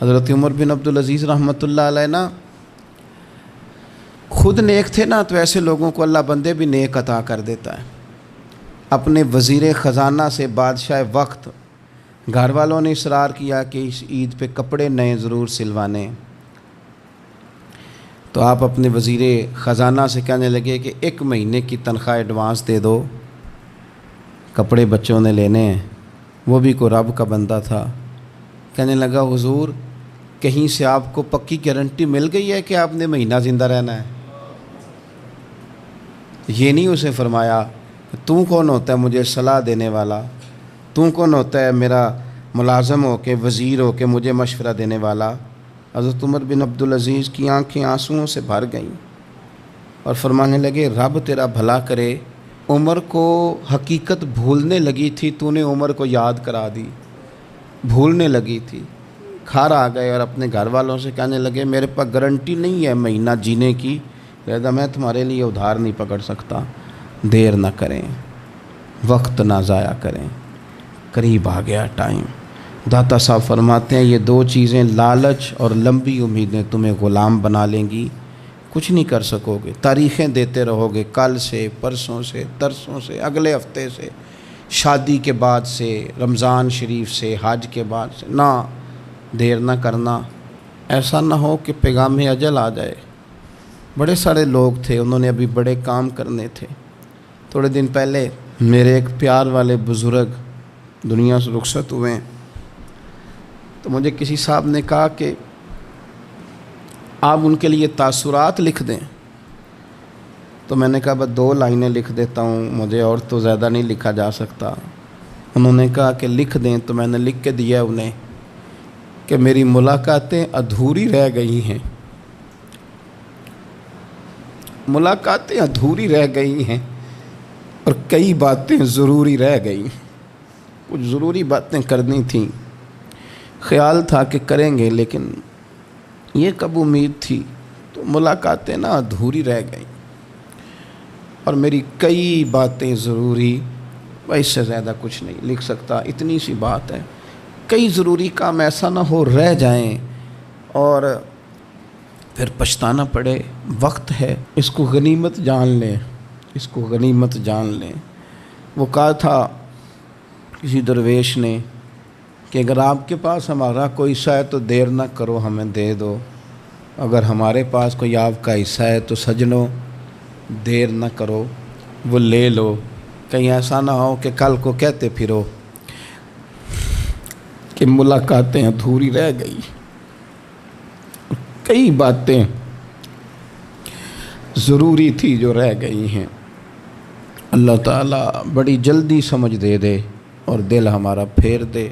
حضرت عمر بن عبدالعزیز رحمۃ اللہ علیہ نا خود نیک تھے نا، تو ایسے لوگوں کو اللہ بندے بھی نیک عطا کر دیتا ہے۔ اپنے وزیر خزانہ سے بادشاہ وقت گھر والوں نے اصرار کیا کہ اس عید پہ کپڑے نئے ضرور سلوانے، تو آپ اپنے وزیر خزانہ سے کہنے لگے کہ 1 مہینے کی تنخواہ ایڈوانس دے دو، کپڑے بچوں نے لینے ہیں۔ وہ بھی کوئی رب کا بندہ تھا، کہنے لگا حضور کہیں سے آپ کو پکی گارنٹی مل گئی ہے کہ آپ نے مہینہ زندہ رہنا ہے؟ یہ نہیں اسے فرمایا تو کون ہوتا ہے مجھے صلاح دینے والا، تو کون ہوتا ہے میرا ملازم ہو کے وزیر ہو کے مجھے مشورہ دینے والا۔ حضرت عمر بن عبدالعزیز کی آنکھیں آنسوؤں سے بھر گئیں اور فرمانے لگے رب تیرا بھلا کرے، عمر کو حقیقت بھولنے لگی تھی، تو نے عمر کو یاد کرا دی، بھولنے لگی تھی۔ گھر آ گئے اور اپنے گھر والوں سے کہنے لگے میرے پاس گارنٹی نہیں ہے مہینہ جینے کی، لہذا میں تمہارے لیے ادھار نہیں پکڑ سکتا، دیر نہ کریں، وقت نہ ضائع کریں، قریب آ گیا ٹائم۔ داتا صاحب فرماتے ہیں یہ 2 چیزیں لالچ اور لمبی امیدیں تمہیں غلام بنا لیں گی، کچھ نہیں کر سکو گے، تاریخیں دیتے رہو گے، کل سے، پرسوں سے، ترسوں سے، اگلے ہفتے سے، شادی کے بعد سے، رمضان شریف سے، حج کے بعد سے، نہ دیر نہ کرنا، ایسا نہ ہو کہ پیغام اجل آ جائے۔ بڑے سارے لوگ تھے، انہوں نے ابھی بڑے کام کرنے تھے۔ تھوڑے دن پہلے میرے ایک پیار والے بزرگ دنیا سے رخصت ہوئے، تو مجھے کسی صاحب نے کہا کہ آپ ان کے لیے تاثرات لکھ دیں، تو میں نے کہا بس 2 لائنیں لکھ دیتا ہوں، مجھے اور تو زیادہ نہیں لکھا جا سکتا۔ انہوں نے کہا کہ لکھ دیں، تو میں نے لکھ کے دیا انہیں کہ میری ملاقاتیں ادھوری رہ گئی ہیں، ملاقاتیں ادھوری رہ گئی ہیں اور کئی باتیں ضروری رہ گئی، کچھ ضروری باتیں کرنی تھیں، خیال تھا کہ کریں گے لیکن یہ کب امید تھی، تو ملاقاتیں نا ادھوری رہ گئیں اور میری کئی باتیں ضروری، اس سے زیادہ کچھ نہیں لکھ سکتا، اتنی سی بات ہے۔ کئی ضروری کام ایسا نہ ہو رہ جائیں اور پھر پچھتانا پڑے، وقت ہے، اس کو غنیمت جان لیں، اس کو غنیمت جان لیں۔ وہ کہا تھا کسی درویش نے کہ اگر آپ کے پاس ہمارا کوئی حصہ ہے تو دیر نہ کرو ہمیں دے دو، اگر ہمارے پاس کوئی آپ کا حصہ ہے تو سجنوں دیر نہ کرو وہ لے لو، کہیں ایسا نہ ہو کہ کل کو کہتے پھرو کہ ملاقاتیں ادھوری رہ گئی، کئی باتیں ضروری تھی جو رہ گئی ہیں۔ اللہ تعالیٰ بڑی جلدی سمجھ دے اور دل ہمارا پھیر دے۔